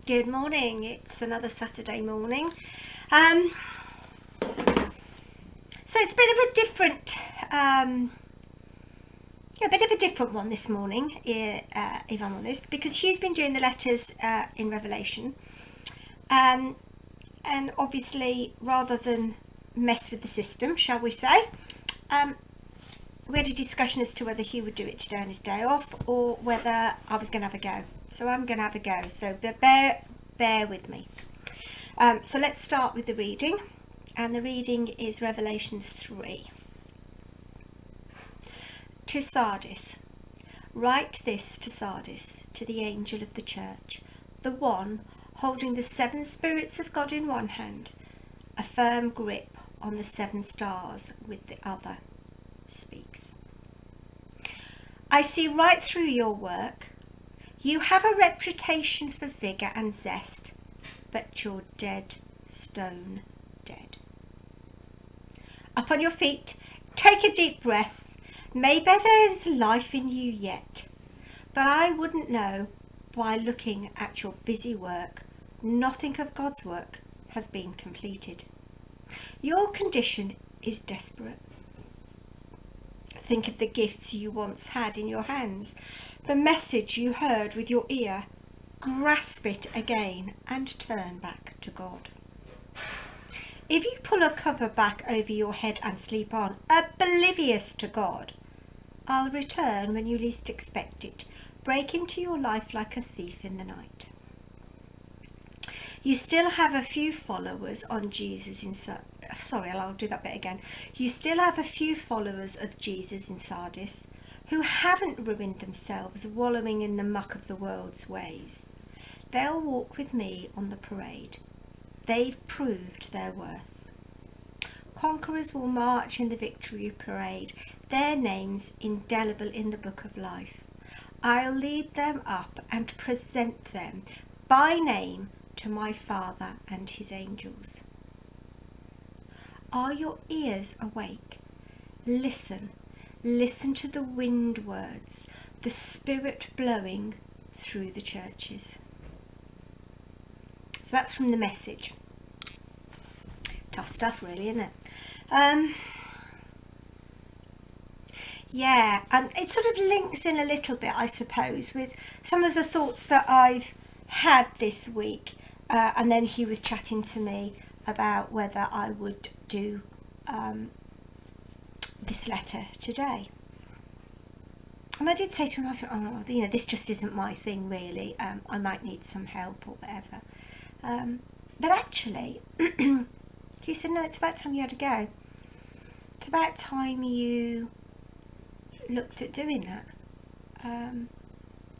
Good morning. It's another Saturday morning. So it's a bit of a different one this morning, if I'm honest, because Hugh's been doing the letters in Revelation, and obviously, rather than mess with the system, shall we say, we had a discussion as to whether Hugh would do it today on his day off or whether I was going to have a go. So I'm going to have a go. So bear with me. So let's start with the reading, and the reading is Revelation 3. To Sardis, write this to Sardis, to the angel of the church, the one holding the 7 spirits of God in one hand, a firm grip on the 7 stars with the other, speaks. I see right through your work. You have a reputation for vigour and zest, but you're dead, stone dead. Up on your feet, take a deep breath. Maybe there's life in you yet, but I wouldn't know by looking at your busy work. Nothing of God's work has been completed. Your condition is desperate. Think of the gifts you once had in your hands, the message you heard with your ear. Grasp it again and turn back to God. If you pull a cover back over your head and sleep on, oblivious to God, I'll return when you least expect it, break into your life like a thief in the night. You still have a few followers on Jesus in I'll do that bit again. You still have a few followers of Jesus in Sardis who haven't ruined themselves wallowing in the muck of the world's ways. They'll walk with me on the parade. They've proved their worth. Conquerors will march in the victory parade, their names indelible in the book of life. I'll lead them up and present them by name to my Father and his angels. Are your ears awake? Listen to the wind words, the Spirit blowing through the churches. So that's from the Message. Tough stuff, really, isn't it? And it sort of links in a little bit, I suppose, with some of the thoughts that I've had this week. And then he was chatting to me about whether I would do this letter today. And I did say to him, this just isn't my thing, really. I might need some help or whatever. But actually, he said, no, it's about time you had a go. It's about time you looked at doing that.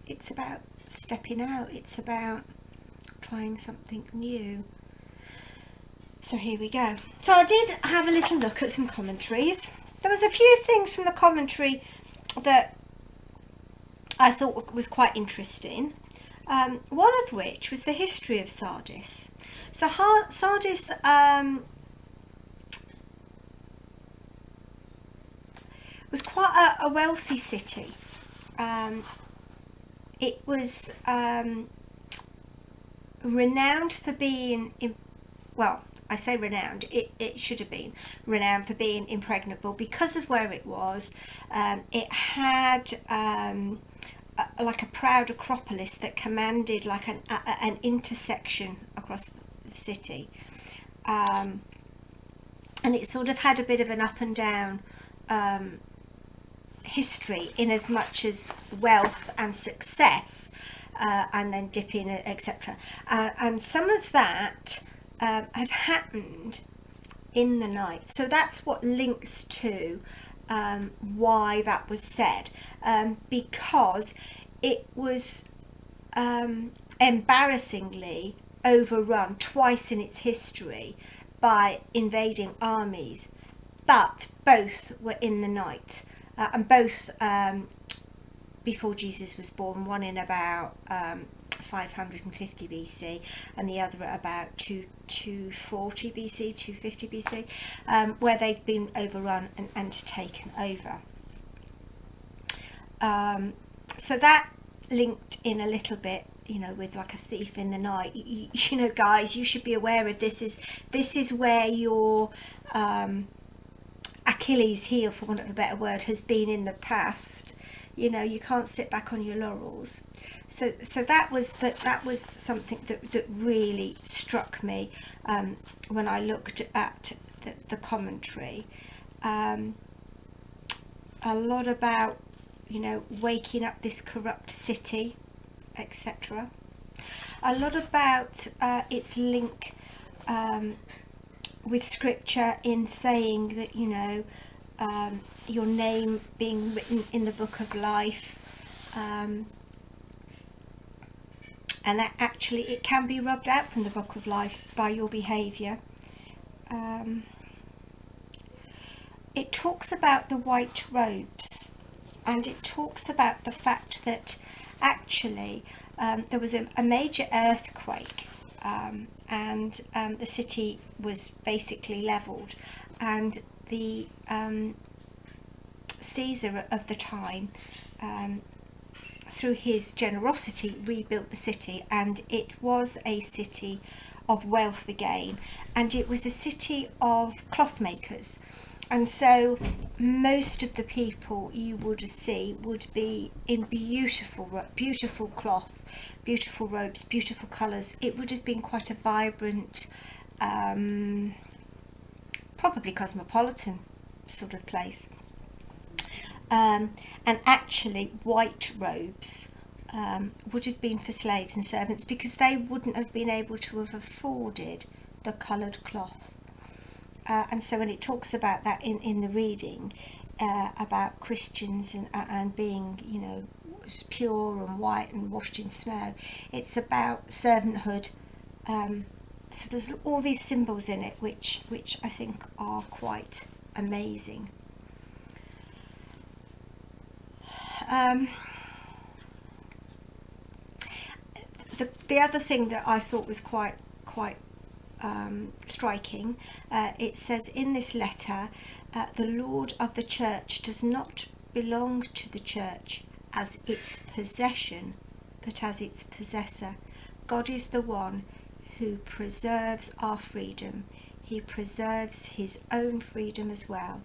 It's about stepping out. It's about trying something new. So here we go. So I did have a little look at some commentaries. There was a few things from the commentary that I thought was quite interesting. One of which was the history of Sardis. So Sardis was quite a wealthy city. It was renowned for being, I say renowned, it should have been renowned for being impregnable because of where it was. It had like a proud acropolis that commanded like an intersection across the city. And it sort of had a bit of an up and down history in as much as wealth and success, and then dipping, etc. And some of that had happened in the night. So that's what links to why that was said, because it was embarrassingly overrun twice in its history by invading armies, but both were in the night, and both before Jesus was born, one in about 550 BC and the other at about 240 BC, 250 BC, where they'd been overrun and taken over. So that linked in a little bit you know, with like a thief in the night. You know, guys, you should be aware of this. This is where your Achilles heel, for want of a better word, has been in the past. You know, you can't sit back on your laurels. So that was something that really struck me when I looked at the commentary. A lot about, you know, waking up this corrupt city, etc. A lot about its link with scripture in saying that, you know, your name being written in the book of life, and that actually it can be rubbed out from the book of life by your behaviour. It talks about the white robes, and it talks about the fact that actually there was a major earthquake, and the city was basically levelled, and the Caesar of the time, through his generosity, rebuilt the city, and it was a city of wealth again, and it was a city of cloth makers. And so most of the people you would see would be in beautiful cloth, beautiful robes, beautiful colours. It would have been quite a vibrant, probably cosmopolitan sort of place. And actually white robes would have been for slaves and servants, because they wouldn't have been able to have afforded the coloured cloth. And so when it talks about that in the reading, about Christians and being, you know, pure and white and washed in snow, it's about servanthood. So there's all these symbols in it which I think are quite amazing. The other thing that I thought was quite striking, it says in this letter, the Lord of the church does not belong to the church as its possession, but as its possessor. God is the one who preserves our freedom. He preserves his own freedom as well.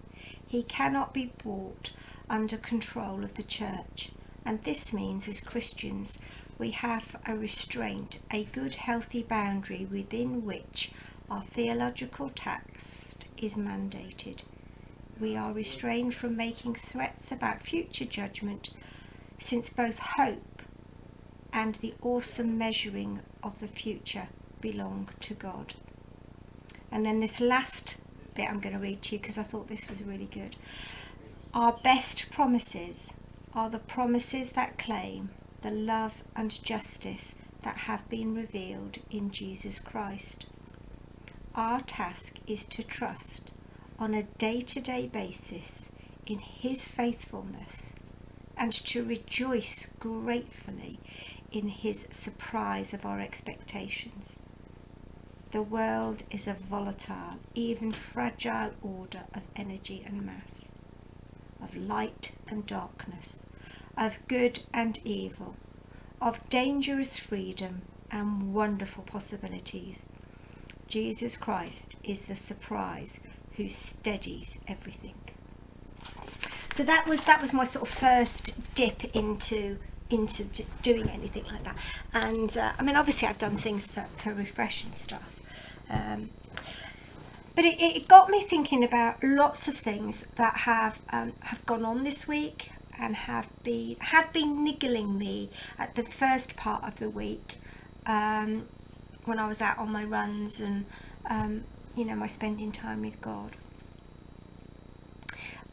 He cannot be brought under control of the church, and this means as Christians we have a restraint, a good healthy boundary within which our theological text is mandated. We are restrained from making threats about future judgment, since both hope and the awesome measuring of the future belong to God. And then this last bit I'm going to read to you, because I thought this was really good. Our best promises are the promises that claim the love and justice that have been revealed in Jesus Christ. Our task is to trust on a day-to-day basis in his faithfulness, and to rejoice gratefully in his surprise of our expectations. The world is a volatile, even fragile order of energy and mass, of light and darkness, of good and evil, of dangerous freedom and wonderful possibilities. Jesus Christ is the surprise who steadies everything. So that was my sort of first dip into doing anything like that. And I mean, obviously I've done things for Refresh and stuff, but it got me thinking about lots of things that have gone on this week and had been niggling me at the first part of the week, when I was out on my runs and you know, my spending time with God.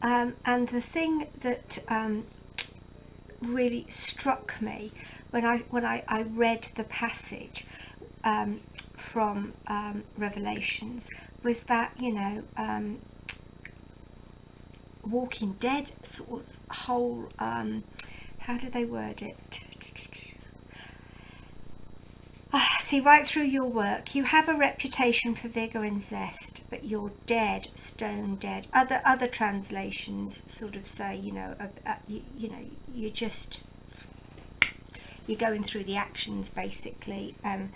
And the thing that really struck me when I read the passage from Revelations was that, you know, Walking Dead sort of whole, how do they word it? See, right through your work, you have a reputation for vigour and zest, but you're dead, stone dead. Other translations sort of say, you know, you know, you're you're going through the actions basically, and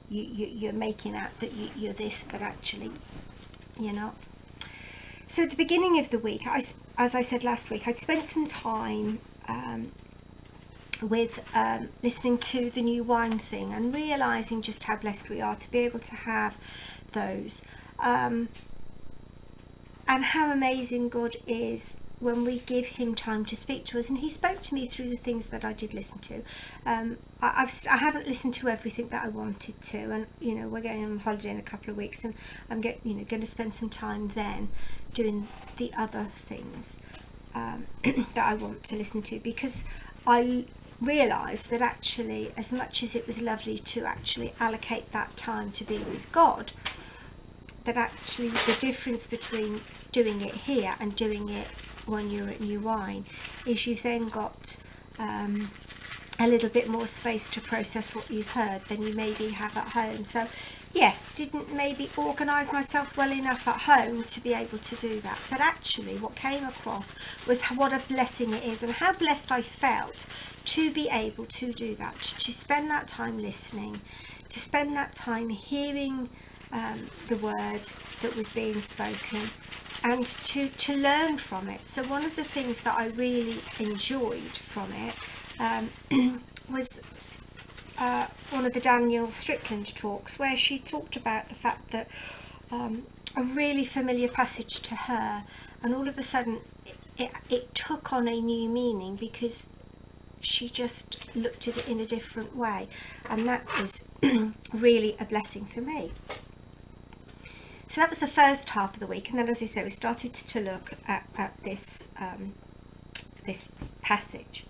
you're making out that you're this, but actually you're not. So at the beginning of the week, as I said last week, I'd spent some time with listening to the new wine thing and realising just how blessed we are to be able to have those, and how amazing God is when we give him time to speak to us. And he spoke to me through the things that I did listen to. I haven't listened to everything that I wanted to, and we're going on holiday in a couple of weeks, and I'm going to spend some time then doing the other things that I want to listen to, because I realised that actually, as much as it was lovely to actually allocate that time to be with God, that actually the difference between doing it here and doing it when you're at New Wine is you've then got a little bit more space to process what you've heard than you maybe have at home. So yes, didn't maybe organise myself well enough at home to be able to do that, but actually what came across was what a blessing it is, and how blessed I felt to be able to do that, to spend that time listening, to spend that time hearing the word that was being spoken, and to learn from it. So one of the things that I really enjoyed from it was one of the Daniel Strickland talks, where she talked about the fact that a really familiar passage to her, and all of a sudden it took on a new meaning because she just looked at it in a different way, and that was really a blessing for me. So that was the first half of the week, and then, as I say, we started to look at this this passage.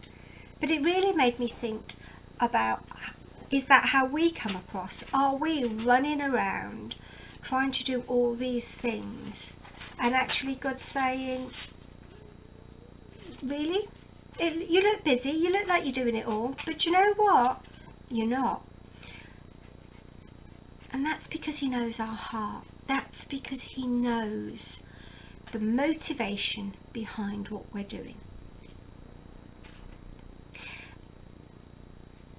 But it really made me think about, is that how we come across? Are we running around trying to do all these things, and actually God's saying, really? You look busy, you look like you're doing it all, but you know what? You're not. And that's because he knows our heart. That's because he knows the motivation behind what we're doing.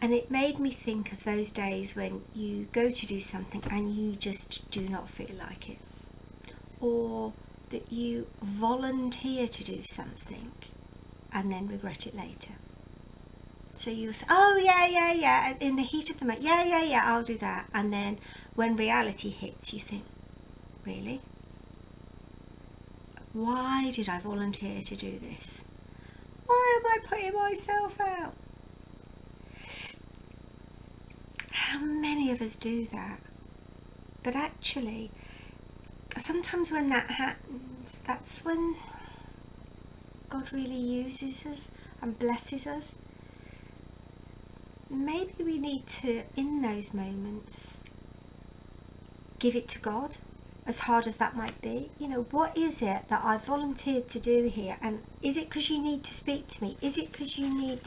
And it made me think of those days when you go to do something and you just do not feel like it, or that you volunteer to do something and then regret it later. So you say, oh yeah, in the heat of the moment, yeah, I'll do that. And then when reality hits, you think, really? Why did I volunteer to do this? Why am I putting myself out? How many of us do that? But actually, sometimes when that happens, that's when God really uses us and blesses us. Maybe we need to, in those moments, give it to God, as hard as that might be. What is it that I volunteered to do here? And is it because you need to speak to me? Is it because you need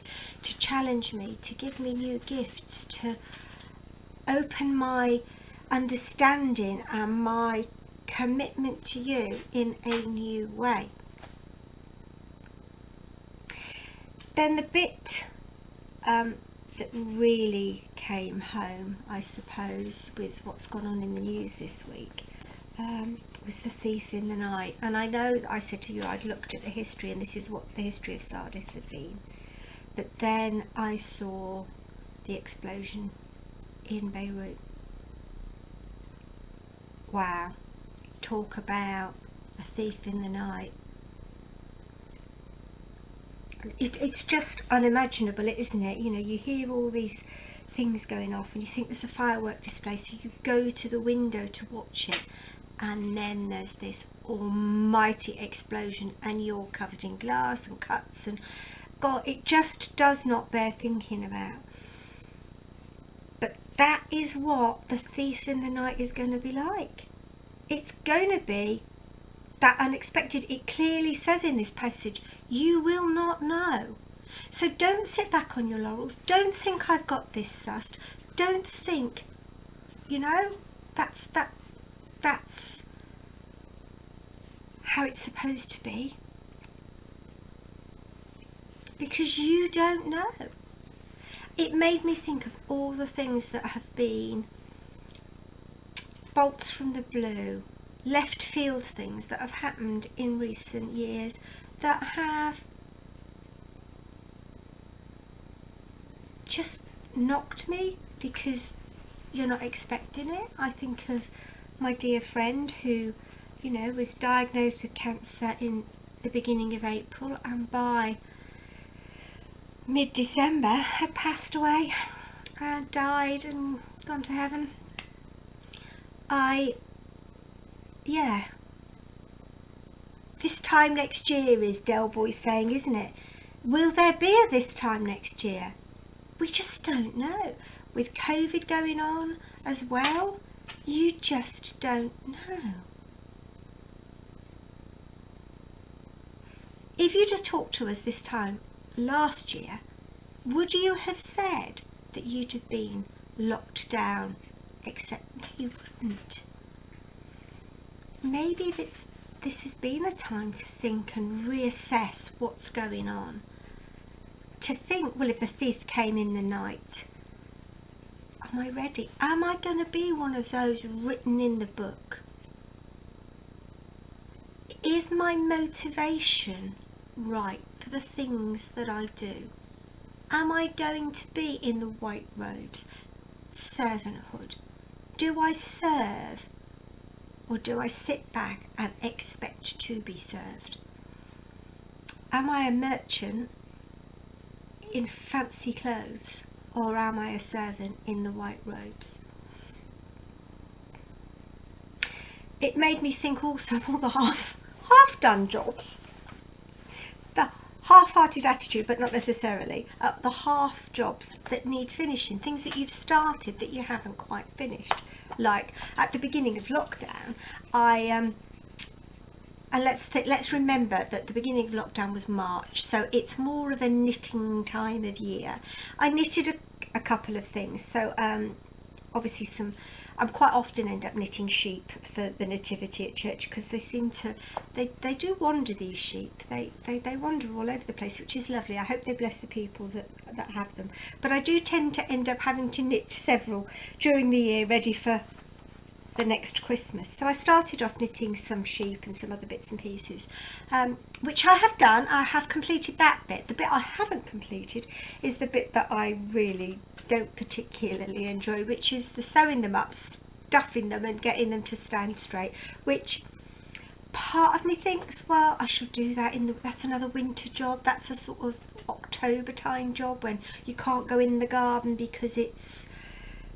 to challenge me, to give me new gifts, to open my understanding and my commitment to you in a new way? Then the bit that really came home, I suppose, with what's gone on in the news this week, was the thief in the night. And I know that I said to you I'd looked at the history, and this is what the history of Sardis had been. But then I saw the explosion in Beirut. Wow, talk about a thief in the night. It's just unimaginable, isn't it? You hear all these things going off and you think there's a firework display, so you go to the window to watch it, and then there's this almighty explosion and you're covered in glass and cuts, and God, it just does not bear thinking about. But that is what the thief in the night is going to be like. It's going to be that unexpected. It clearly says in this passage, you will not know. So don't sit back on your laurels. Don't think I've got this sussed. Don't think, that's how it's supposed to be. Because you don't know. it made me think of all the things that have been bolts from the blue, left field things that have happened in recent years that have just knocked me because you're not expecting it. I think of my dear friend who, you know, was diagnosed with cancer in the beginning of April, and by mid-December had passed away and died and gone to heaven. This time next year is Del Boy saying, isn't it? Will there be a this time next year? We just don't know. With COVID going on as well, you just don't know. If you'd have talked to us this time last year, would you have said that you'd have been locked down? Except you wouldn't. Maybe this has been a time to think and reassess what's going on. To think, well, if the thief came in the night, am I ready? Am I going to be one of those written in the book? Is my motivation right for the things that I do? Am I going to be in the white robes, servanthood? Do I serve, or do I sit back and expect to be served? Am I a merchant in fancy clothes, or am I a servant in the white robes? It made me think also of all the half-done jobs. The half-hearted attitude, but not necessarily. The half jobs that need finishing, things that you've started that you haven't quite finished. Like at the beginning of lockdown, and let's remember that the beginning of lockdown was March, so it's more of a knitting time of year. I knitted a couple of things. So obviously I'm quite often end up knitting sheep for the nativity at church, because they seem to, they do wander, these sheep. They wander all over the place, which is lovely. I hope they bless the people that have them. But I do tend to end up having to knit several during the year, ready for the next Christmas. So I started off knitting some sheep and some other bits and pieces, which I have done. I have completed that bit. The bit I haven't completed is the bit that I really don't particularly enjoy, which is the sewing them up, stuffing them and getting them to stand straight, which part of me thinks, well, I should do that that's another winter job. That's a sort of October time job when you can't go in the garden because it's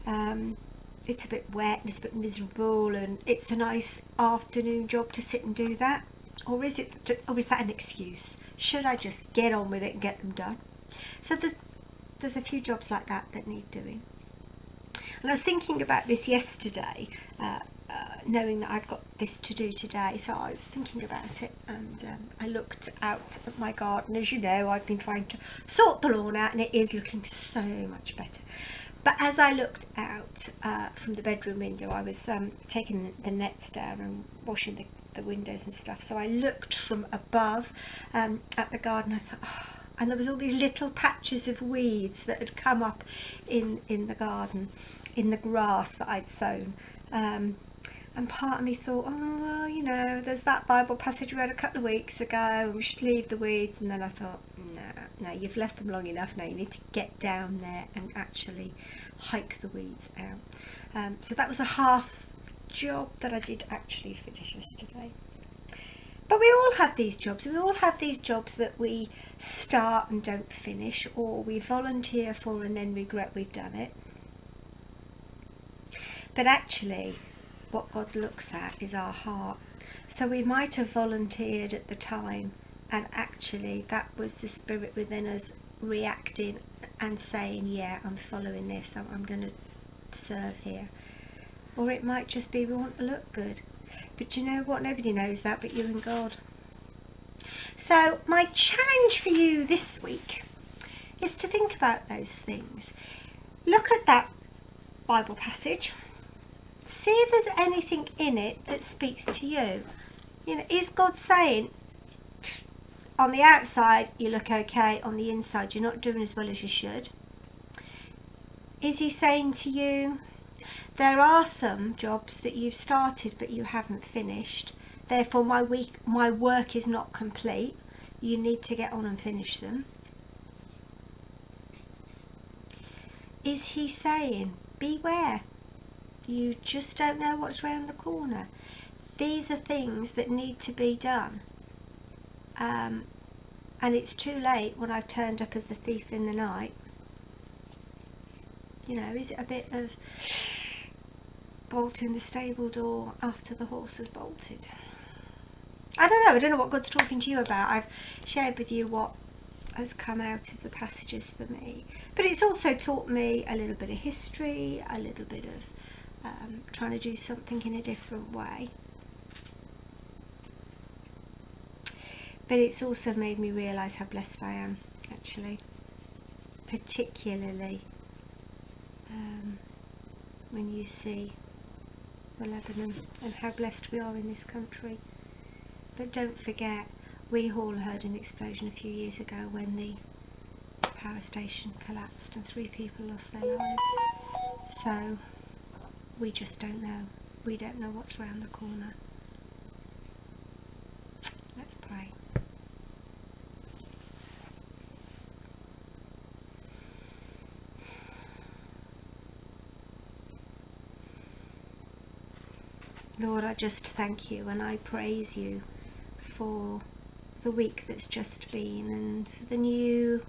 a bit wet and it's a bit miserable, and it's a nice afternoon job to sit and do that. Or is that an excuse? Should I just get on with it and get them done? So there's a few jobs like that need doing. And I was thinking about this yesterday, knowing that I'd got this to do today. So I was thinking about it, and I looked out at my garden. As you know, I've been trying to sort the lawn out, and it is looking so much better. But as I looked out from the bedroom window, I was taking the nets down and washing the windows and stuff. So I looked from above at the garden. I thought, oh, and there was all these little patches of weeds that had come up in the garden, in the grass that I'd sown. And part of me thought, oh, well, you know, there's that Bible passage we read a couple of weeks ago, and we should leave the weeds. And then I thought, no, you've left them long enough now. You need to get down there and actually hike the weeds out. So that was a half job that I did actually finish yesterday. But we all have these jobs. We all have these jobs that we start and don't finish, or we volunteer for and then regret we've done it. But actually, what God looks at is our heart. So we might have volunteered at the time, and actually that was the spirit within us reacting and saying, yeah, I'm following this, I'm going to serve here. Or it might just be we want to look good. But you know what? Nobody knows that but you and God. So my challenge for you this week is to think about those things. Look at that Bible passage. See if there's anything in it that speaks to you. You know, is God saying, on the outside you look okay, on the inside you're not doing as well as you should? Is he saying to you, there are some jobs that you've started but you haven't finished, therefore my work is not complete, you need to get on and finish them? Is he saying, beware, you just don't know what's round the corner? These are things that need to be done, and it's too late when I've turned up as the thief in the night. You know, is it a bit of bolting the stable door after the horse has bolted? I don't know what God's talking to you about. I've shared with you what has come out of the passages for me, but it's also taught me a little bit of history, a little bit of trying to do something in a different way. But it's also made me realise how blessed I am, actually, particularly when you see the Lebanon and how blessed we are in this country. But don't forget, we all heard an explosion a few years ago when the power station collapsed and 3 people lost their lives. So we just don't know. We don't know what's around the corner. Let's pray. Lord, I just thank you and I praise you for the week that's just been and for the new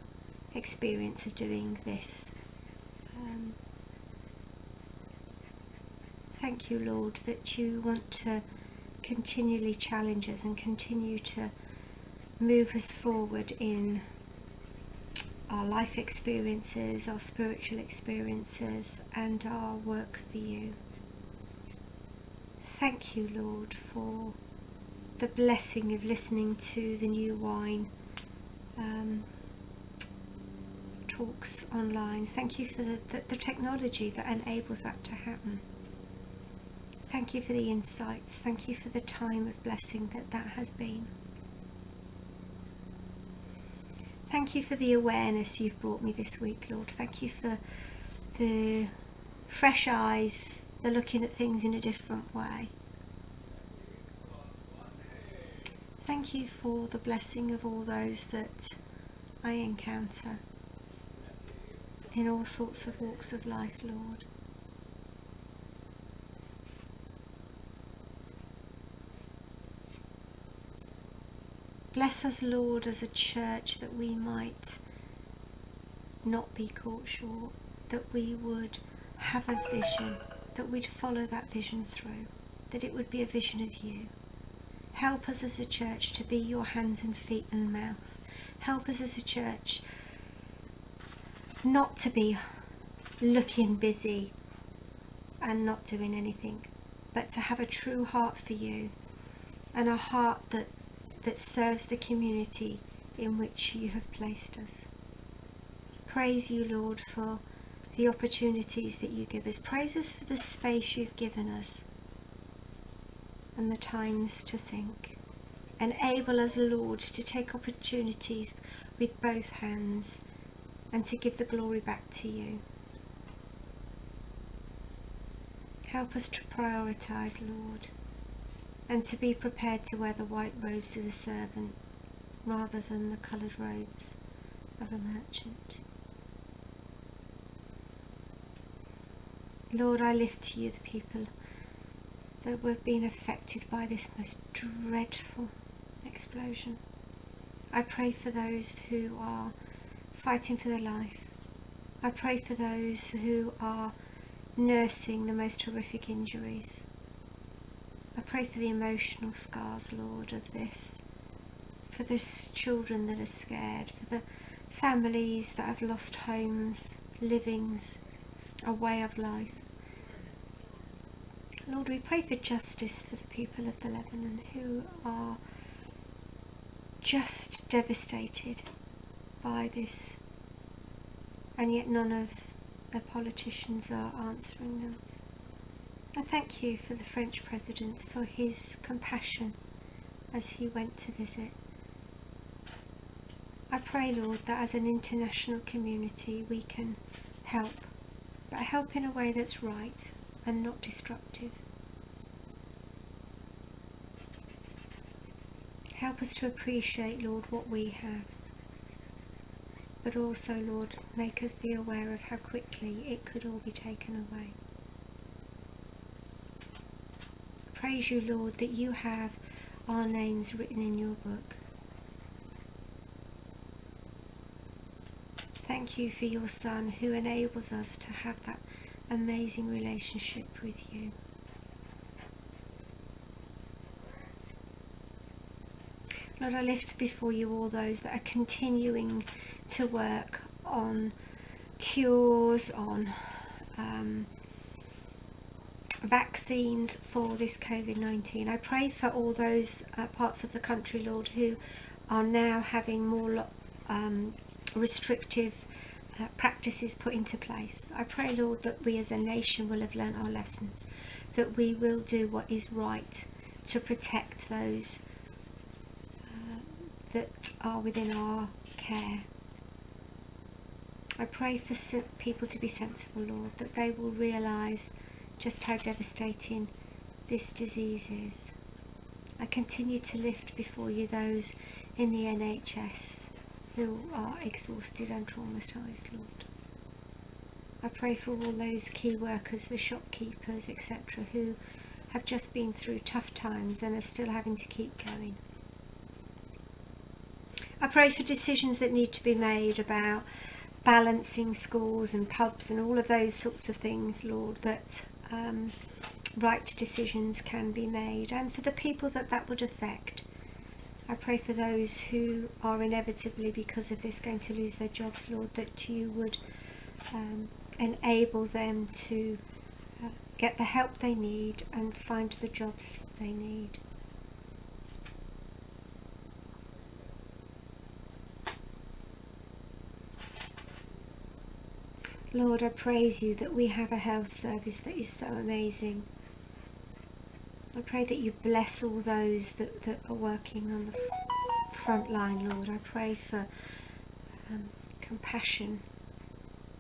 experience of doing this. Thank you, Lord, that you want to continually challenge us and continue to move us forward in our life experiences, our spiritual experiences, and our work for you. Thank you, Lord, for the blessing of listening to the New Wine talks online. Thank you for the technology that enables that to happen. Thank you for the insights. Thank you for the time of blessing that has been. Thank you for the awareness you've brought me this week, Lord. Thank you for the fresh eyes, the looking at things in a different way. Thank you for the blessing of all those that I encounter in all sorts of walks of life, Lord. Bless us, Lord, as a church, that we might not be caught short, that we would have a vision, that we'd follow that vision through, that it would be a vision of you. Help us as a church to be your hands and feet and mouth. Help us as a church not to be looking busy and not doing anything, but to have a true heart for you and a heart that serves the community in which you have placed us. Praise you, Lord, for the opportunities that you give us. Praise us for the space you've given us and the times to think. Enable us, Lord, to take opportunities with both hands and to give the glory back to you. Help us to prioritise, Lord, and to be prepared to wear the white robes of a servant rather than the coloured robes of a merchant. Lord, I lift to you the people that were being affected by this most dreadful explosion. I pray for those who are fighting for their life. I pray for those who are nursing the most horrific injuries. I pray for the emotional scars, Lord, of this, for the children that are scared, for the families that have lost homes, livings, a way of life. Lord, we pray for justice for the people of the Lebanon who are just devastated by this, and yet none of the politicians are answering them. I thank you for the French President, for his compassion as he went to visit. I pray, Lord, that as an international community we can help but help in a way that's right and not destructive. Help us to appreciate, Lord, what we have, but also, Lord, make us be aware of how quickly it could all be taken away. Praise you, Lord, that you have our names written in your book. Thank you for your Son who enables us to have that amazing relationship with you. Lord, I lift before you all those that are continuing to work on cures, on vaccines for this COVID-19. I pray for all those parts of the country, Lord, who are now having more restrictive practices put into place. I pray, Lord, that we as a nation will have learnt our lessons, that we will do what is right to protect those that are within our care. I pray for people to be sensible, Lord, that they will realise just how devastating this disease is. I continue to lift before you those in the NHS who are exhausted and traumatised, Lord. I pray for all those key workers, the shopkeepers, etc., who have just been through tough times and are still having to keep going. I pray for decisions that need to be made about balancing schools and pubs and all of those sorts of things, Lord, that right decisions can be made, and for the people that would affect. I pray for those who are inevitably, because of this, going to lose their jobs, Lord, that you would enable them to get the help they need and find the jobs they need. Lord, I praise you that we have a health service that is so amazing. I pray that you bless all those that are working on the front line, Lord. I pray for compassion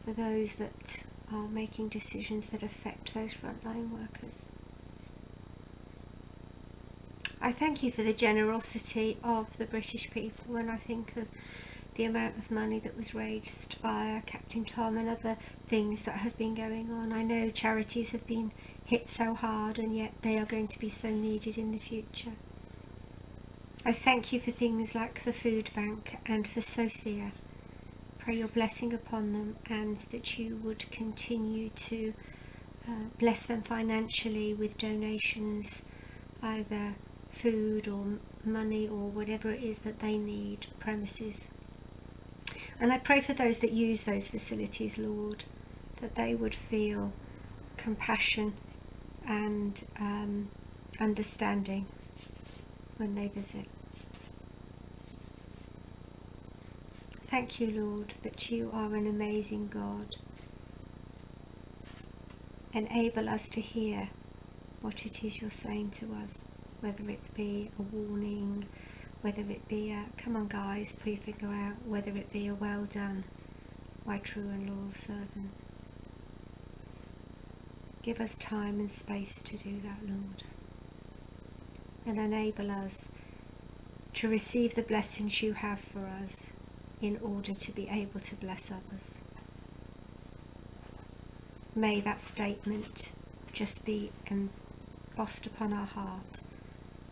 for those that are making decisions that affect those frontline workers. I thank you for the generosity of the British people when I think of the amount of money that was raised via Captain Tom and other things that have been going on. I know charities have been hit so hard, and yet they are going to be so needed in the future. I thank you for things like the food bank and for Sophia. Pray your blessing upon them, and that you would continue to bless them financially with donations, either food or money or whatever it is that they need, premises. And I pray for those that use those facilities, Lord, that they would feel compassion and understanding when they visit. Thank you, Lord, that you are an amazing God. Enable us to hear what it is you're saying to us, whether it be a warning, whether it be a, come on guys, put your finger out, whether it be a well done, my true and loyal servant. Give us time and space to do that, Lord, and enable us to receive the blessings you have for us in order to be able to bless others. May that statement just be embossed upon our heart,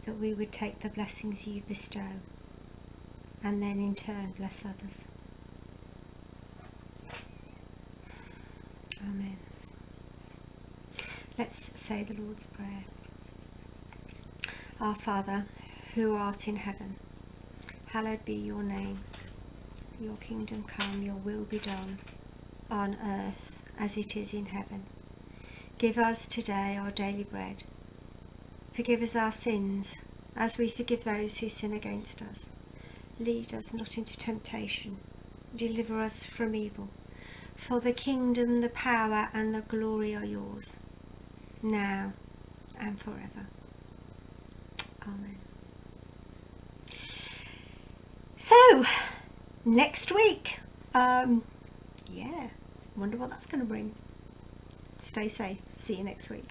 that we would take the blessings you bestow and then in turn bless others. Amen. Let's say the Lord's Prayer. Our Father, who art in heaven, hallowed be your name. Your kingdom come, your will be done, on earth as it is in heaven. Give us today our daily bread. Forgive us our sins, as we forgive those who sin against us. Lead us not into temptation. Deliver us from evil. For the kingdom, the power, and the glory are yours, now and forever. Amen. So, next week, wonder what that's going to bring. Stay safe. See you next week.